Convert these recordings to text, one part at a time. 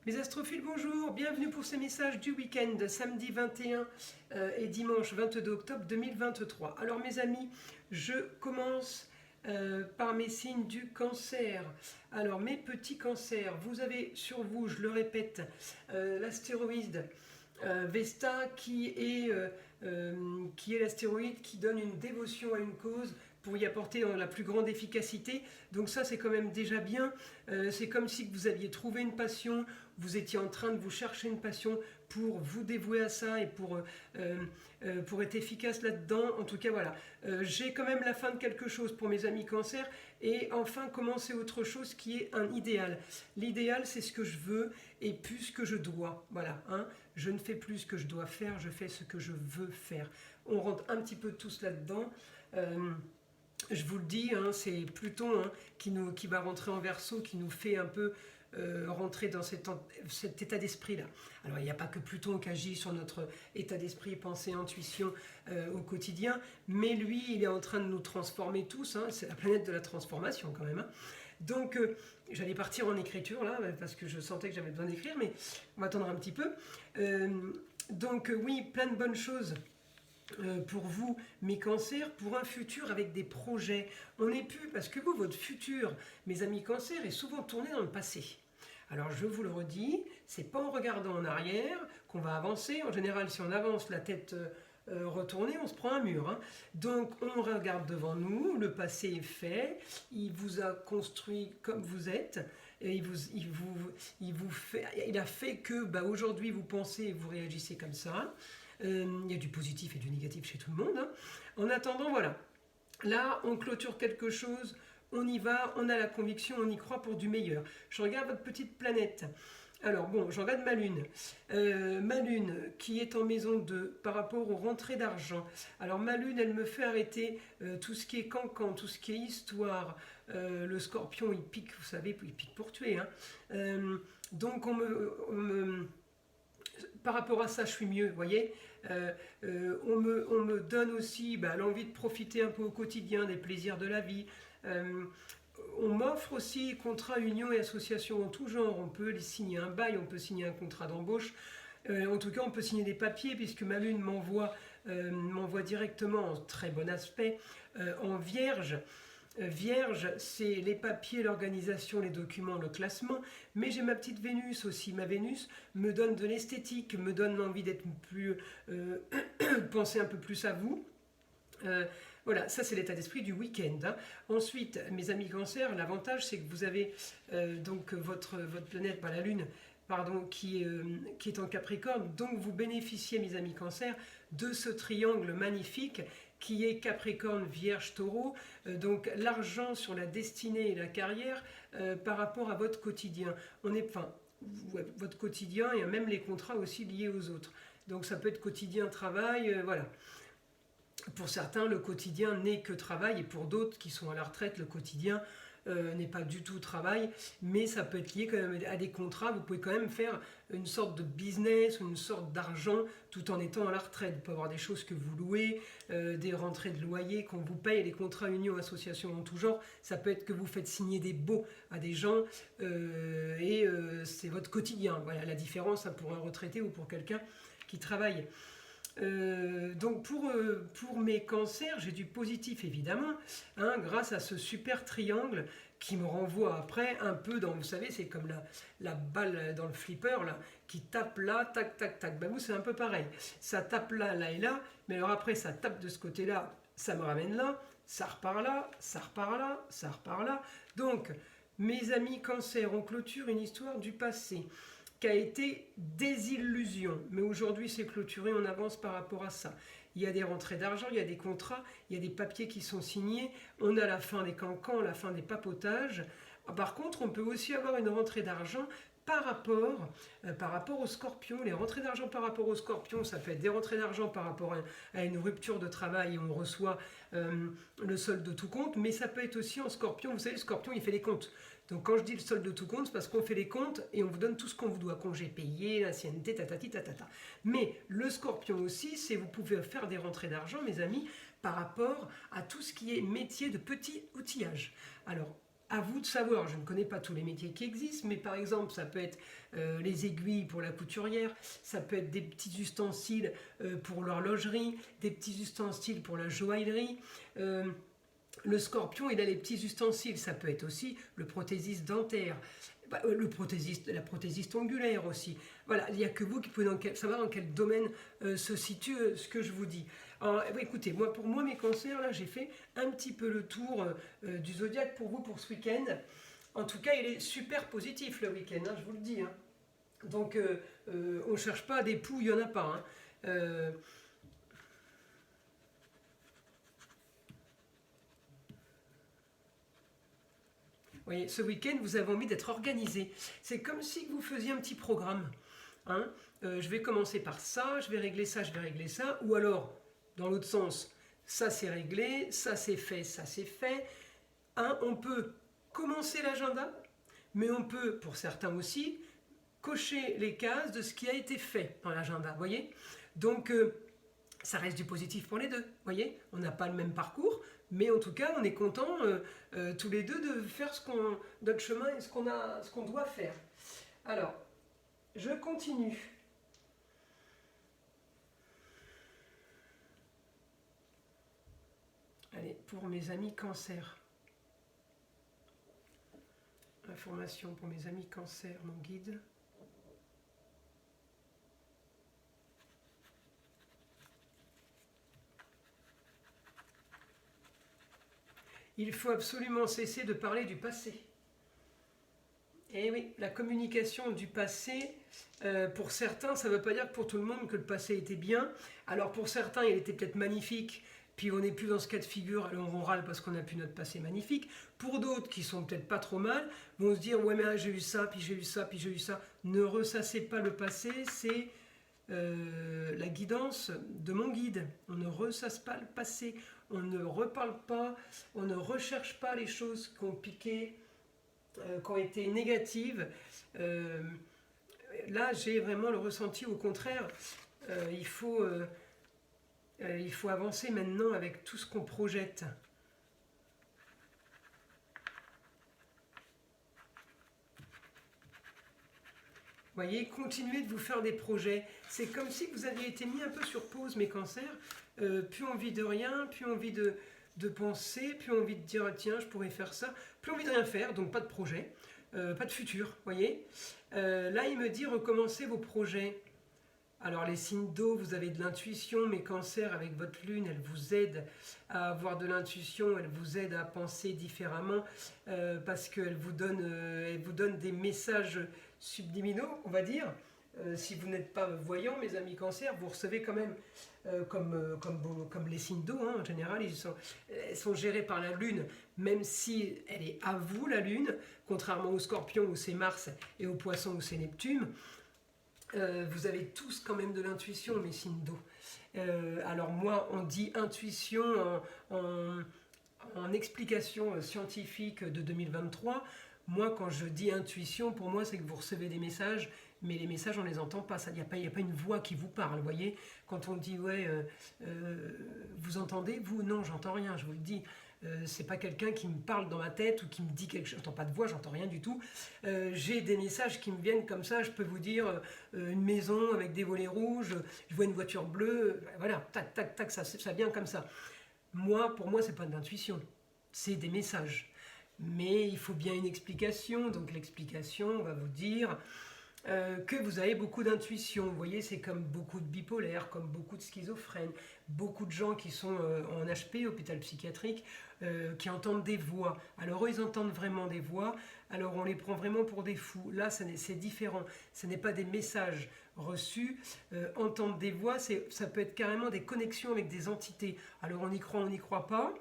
Mes astrophiles, bonjour, bienvenue pour ces messages du week-end, samedi 21 et dimanche 22 octobre 2023. Alors mes amis, je commence par mes signes du cancer. Alors mes petits cancers, vous avez sur vous, je le répète, l'astéroïde Vesta qui est l'astéroïde qui donne une dévotion à une cause pour y apporter la plus grande efficacité. Donc ça, c'est quand même déjà bien. C'est comme si vous aviez trouvé une passion, vous étiez en train de vous chercher une passion pour vous dévouer à ça et pour être efficace là-dedans. En tout cas, voilà. J'ai quand même la fin de quelque chose pour mes amis cancer et enfin commencer autre chose qui est un idéal. L'idéal, c'est ce que je veux et plus ce que je dois. Voilà. Hein. Je ne fais plus ce que je dois faire, je fais ce que je veux faire. On rentre un petit peu tous là-dedans. Je vous le dis, hein, c'est Pluton qui va rentrer en Verseau, qui nous fait un peu rentrer dans cet état d'esprit-là. Alors, il n'y a pas que Pluton qui agit sur notre état d'esprit, pensée, intuition au quotidien, mais lui, il est en train de nous transformer tous. Hein, c'est la planète de la transformation quand même. Hein. Donc, j'allais partir en écriture là, parce que je sentais que j'avais besoin d'écrire, mais on va attendre un petit peu. Oui, plein de bonnes choses. Pour vous, mes cancers, pour un futur avec des projets. On n'est plus, parce que vous, votre futur, mes amis cancers, est souvent tourné dans le passé. Alors je vous le redis, c'est pas en regardant en arrière qu'on va avancer. En général, si on avance la tête retournée, on se prend un mur. Hein. Donc on regarde devant nous, le passé est fait, il vous a construit comme vous êtes. Et il a fait que aujourd'hui vous pensez et vous réagissez comme ça. Il y a du positif et du négatif chez tout le monde. Hein. En attendant, voilà. Là, on clôture quelque chose, on y va, on a la conviction, on y croit pour du meilleur. Je regarde votre petite planète. Alors bon, je regarde ma lune. Ma lune qui est en maison 2 par rapport aux rentrées d'argent. Alors ma lune, elle me fait arrêter tout ce qui est cancan, tout ce qui est histoire. Le scorpion, il pique, vous savez, il pique pour tuer. Hein. Donc par rapport à ça, je suis mieux, vous voyez. On me donne aussi l'envie de profiter un peu au quotidien des plaisirs de la vie. On m'offre aussi contrat, union et association en tout genre. On peut signer un bail, on peut signer un contrat d'embauche. En tout cas, on peut signer des papiers puisque ma lune m'envoie directement en très bon aspect en Vierge. Vierge, c'est les papiers, l'organisation, les documents, le classement, mais j'ai ma petite Vénus aussi. Ma Vénus me donne de l'esthétique, me donne l'envie d'être plus, penser un peu plus à vous. Voilà, ça c'est l'état d'esprit du week-end. Hein. Ensuite, mes amis cancer, l'avantage c'est que vous avez donc votre planète, la Lune, pardon, qui est en Capricorne, donc vous bénéficiez, mes amis cancer, de ce triangle magnifique qui est Capricorne, Vierge, Taureau, donc l'argent sur la destinée et la carrière par rapport à votre quotidien. Votre quotidien et même les contrats aussi liés aux autres. Donc ça peut être quotidien, travail, voilà. Pour certains, le quotidien n'est que travail, et pour d'autres qui sont à la retraite, le quotidien n'est pas du tout travail, mais ça peut être lié quand même à des contrats. Vous pouvez quand même faire une sorte de business ou une sorte d'argent tout en étant à la retraite. Vous pouvez avoir des choses que vous louez, des rentrées de loyer qu'on vous paye, les contrats union, association en tout genre. Ça peut être que vous faites signer des baux à des gens et c'est votre quotidien. Voilà la différence pour un retraité ou pour quelqu'un qui travaille. Donc pour mes cancers, j'ai du positif évidemment, hein, grâce à ce super triangle qui me renvoie après un peu dans, vous savez, c'est comme la balle dans le flipper là, qui tape là, tac, tac, tac. Vous, c'est un peu pareil. Ça tape là, là et là, mais alors après, ça tape de ce côté-là, ça me ramène là, ça repart là, ça repart là, ça repart là. Donc, mes amis cancer, on clôture une histoire du passé qui a été désillusion, mais aujourd'hui c'est clôturé, on avance par rapport à ça. Il y a des rentrées d'argent, il y a des contrats, il y a des papiers qui sont signés, on a la fin des cancans, la fin des papotages. Par contre, on peut aussi avoir une rentrée d'argent par rapport aux scorpions. Les rentrées d'argent par rapport aux scorpions, ça peut être des rentrées d'argent par rapport à une rupture de travail et on reçoit le solde de tout compte, mais ça peut être aussi en scorpion. Vous savez, le scorpion, il fait les comptes. Donc quand je dis le solde de tout compte, c'est parce qu'on fait les comptes et on vous donne tout ce qu'on vous doit, congé payé, l'ancienneté, tatati, tatata. Mais le scorpion aussi, c'est vous pouvez faire des rentrées d'argent, mes amis, par rapport à tout ce qui est métier de petit outillage. Alors, à vous de savoir, je ne connais pas tous les métiers qui existent, mais par exemple, ça peut être les aiguilles pour la couturière, ça peut être des petits ustensiles pour l'horlogerie, des petits ustensiles pour la joaillerie. Le scorpion, il a les petits ustensiles, ça peut être aussi le prothésiste dentaire, la prothésiste ongulaire aussi. Voilà, il n'y a que vous qui pouvez savoir dans quel domaine se situe ce que je vous dis. Alors, écoutez, pour moi, mes cancers, là, j'ai fait un petit peu le tour du zodiaque pour vous pour ce week-end. En tout cas, il est super positif le week-end, hein, je vous le dis. Hein. Donc, on ne cherche pas des poux, il n'y en a pas. Hein. Vous voyez, ce week-end, vous avez envie d'être organisé. C'est comme si vous faisiez un petit programme. Hein. Je vais commencer par ça, je vais régler ça, je vais régler ça. Ou alors, dans l'autre sens, ça c'est réglé, ça c'est fait, ça c'est fait. Hein, on peut commencer l'agenda, mais on peut, pour certains aussi, cocher les cases de ce qui a été fait dans l'agenda. Vous voyez. Donc, ça reste du positif pour les deux. Vous voyez, on n'a pas le même parcours, mais en tout cas, on est contents tous les deux de faire notre chemin et ce qu'on doit faire. Alors, je continue. Allez, pour mes amis cancer. Information pour mes amis cancer, mon guide. Il faut absolument cesser de parler du passé. Et oui, la communication du passé, pour certains, ça ne veut pas dire pour tout le monde que le passé était bien. Alors pour certains, il était peut-être magnifique, puis on n'est plus dans ce cas de figure, alors on râle parce qu'on n'a plus notre passé magnifique. Pour d'autres qui sont peut-être pas trop mal, vont se dire ouais mais là, j'ai eu ça, puis j'ai eu ça, puis j'ai eu ça. Ne ressassez pas le passé, c'est la guidance de mon guide. On ne ressasse pas le passé, on ne reparle pas, on ne recherche pas les choses qui ont piqué, qui ont été négatives. Là, j'ai vraiment le ressenti, au contraire, il faut avancer maintenant avec tout ce qu'on projette. Voyez, continuez de vous faire des projets. C'est comme si vous aviez été mis un peu sur pause, mes cancers. Plus envie de rien, plus envie de penser, plus envie de dire tiens, je pourrais faire ça. Plus envie de rien faire, donc pas de projet, pas de futur, voyez. Là, il me dit recommencez vos projets. Alors les signes d'eau, vous avez de l'intuition, mes cancers avec votre lune, elle vous aide à avoir de l'intuition, elle vous aide à penser différemment parce qu'elle vous donne des messages subliminaux, on va dire. Si vous n'êtes pas voyant, mes amis cancers, vous recevez quand même, comme les signes d'eau, hein, en général, elles sont gérés par la lune, même si elle est à vous, la lune, contrairement aux scorpions où c'est Mars et aux poissons où c'est Neptune. Vous avez tous quand même de l'intuition, mes signes d'eau. Alors moi, on dit intuition en explication scientifique de 2023. Moi, quand je dis intuition, pour moi, c'est que vous recevez des messages, mais les messages, on ne les entend pas. Il n'y a pas une voix qui vous parle, vous voyez. Quand on dit, ouais, vous entendez, vous, non, j'entends rien, je vous le dis. C'est pas quelqu'un qui me parle dans ma tête ou qui me dit quelque chose. J'entends pas de voix, j'entends rien du tout. J'ai des messages qui me viennent comme ça. Je peux vous dire une maison avec des volets rouges. Je vois une voiture bleue. Voilà, tac, tac, tac, ça vient comme ça. Pour moi, c'est pas de l'intuition. C'est des messages. Mais il faut bien une explication. Donc l'explication, on va vous dire que vous avez beaucoup d'intuition. Vous voyez, c'est comme beaucoup de bipolaires, comme beaucoup de schizophrènes, beaucoup de gens qui sont en HP, hôpital psychiatrique, qui entendent des voix. Alors eux, ils entendent vraiment des voix, alors on les prend vraiment pour des fous. Là, c'est différent. Ce n'est pas des messages reçus. Entendre des voix, ça peut être carrément des connexions avec des entités. Alors on y croit, on n'y croit pas.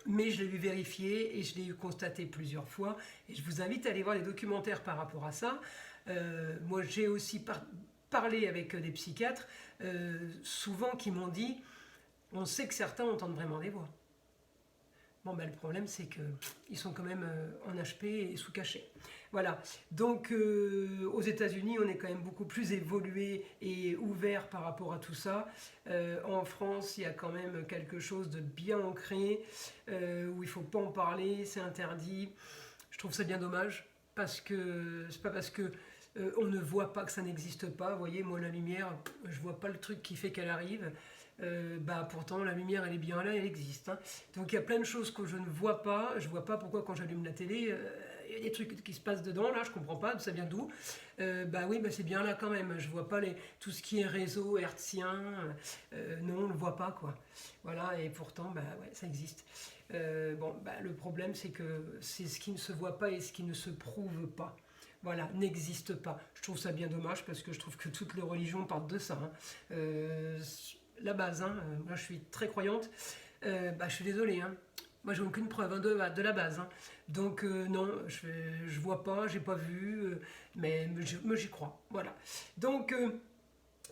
Mais je l'ai eu vérifié et je l'ai eu constaté plusieurs fois. Et je vous invite à aller voir les documentaires par rapport à ça. Moi, j'ai aussi parlé avec des psychiatres, souvent qui m'ont dit, on sait que certains entendent vraiment des voix. Bon, ben, le problème, c'est qu'ils sont quand même en HP et sous cachet. Voilà. Donc, aux États-Unis, on est quand même beaucoup plus évolué et ouvert par rapport à tout ça. En France, il y a quand même quelque chose de bien ancré, où il ne faut pas en parler, c'est interdit. trouve ça bien dommage, parce que c'est pas parce que on ne voit pas que ça n'existe pas. Vous voyez, moi la lumière, je vois pas le truc qui fait qu'elle arrive. Pourtant la lumière elle est bien là, elle existe. Hein. Donc il y a plein de choses que je ne vois pas. Je vois pas pourquoi quand j'allume la télé, il y a des trucs qui se passent dedans là, je comprends pas, ça vient d'où. Oui, c'est bien là quand même. Je vois pas tout ce qui est réseau hertzien. Non, on le voit pas quoi. Voilà, et pourtant ouais, ça existe. Le problème c'est que c'est ce qui ne se voit pas et ce qui ne se prouve pas. Voilà, n'existe pas. Je trouve ça bien dommage parce que je trouve que toutes les religions partent de ça. Hein. La base, hein, moi je suis très croyante, je suis désolée. Hein. Moi j'ai aucune preuve hein, de la base. Hein. Donc non, je vois pas, j'ai pas vu, mais j'y crois. Voilà. Donc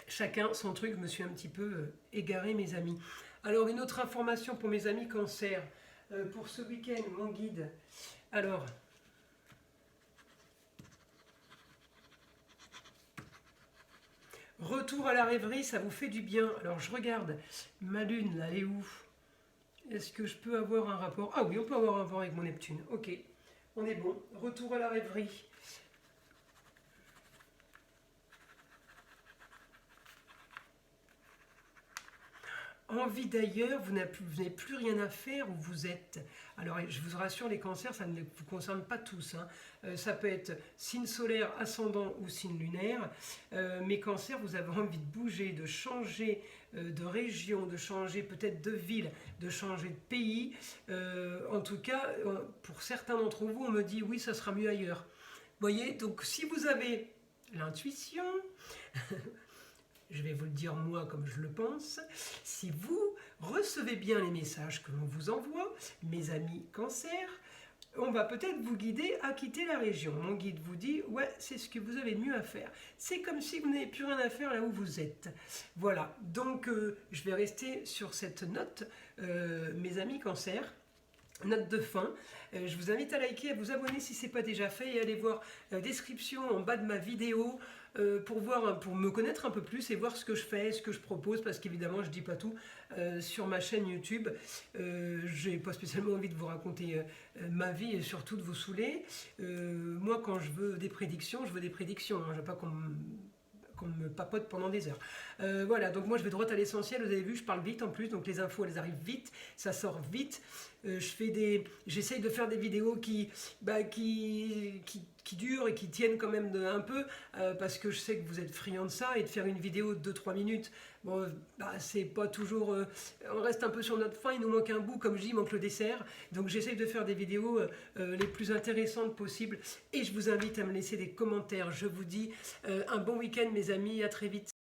chacun son truc, je me suis un petit peu égaré mes amis. Alors une autre information pour mes amis cancer. Pour ce week-end, mon guide. Alors, retour à la rêverie, ça vous fait du bien. Alors je regarde, ma lune, là, elle est où? Est-ce que je peux avoir un rapport? Ah oui, on peut avoir un rapport avec mon Neptune. Ok, on est bon. Retour à la rêverie. Envie d'ailleurs, vous n'avez plus rien à faire où vous êtes. Alors je vous rassure, les cancers, ça ne vous concerne pas tous. Hein. Ça peut être signe solaire, ascendant ou signe lunaire. Mais cancers, vous avez envie de bouger, de changer de région, de changer peut-être de ville, de changer de pays. En tout cas, pour certains d'entre vous, on me dit oui, ça sera mieux ailleurs. Vous voyez, donc si vous avez l'intuition... je vais vous le dire moi comme je le pense, si vous recevez bien les messages que l'on vous envoie, mes amis cancer, on va peut-être vous guider à quitter la région. Mon guide vous dit, ouais, c'est ce que vous avez de mieux à faire. C'est comme si vous n'avez plus rien à faire là où vous êtes. Voilà, donc je vais rester sur cette note, mes amis cancer. Note de fin, je vous invite à liker, à vous abonner si ce n'est pas déjà fait et aller voir la description en bas de ma vidéo pour me connaître un peu plus et voir ce que je fais, ce que je propose, parce qu'évidemment je ne dis pas tout sur ma chaîne YouTube. Je n'ai pas spécialement envie de vous raconter ma vie et surtout de vous saouler. Moi quand je veux des prédictions, je veux des prédictions, hein. Je ne veux pas qu'on me papote pendant des heures. Voilà, donc moi je vais droit à l'essentiel, vous avez vu, je parle vite en plus, donc les infos elles arrivent vite, ça sort vite. J'essaye de faire des vidéos qui durent et qui tiennent quand même un peu, parce que je sais que vous êtes friands de ça, et de faire une vidéo de 2-3 minutes, bon, c'est pas toujours... on reste un peu sur notre faim, il nous manque un bout, comme je dis, il manque le dessert, donc j'essaye de faire des vidéos les plus intéressantes possibles, et je vous invite à me laisser des commentaires. Je vous dis un bon week-end mes amis, à très vite.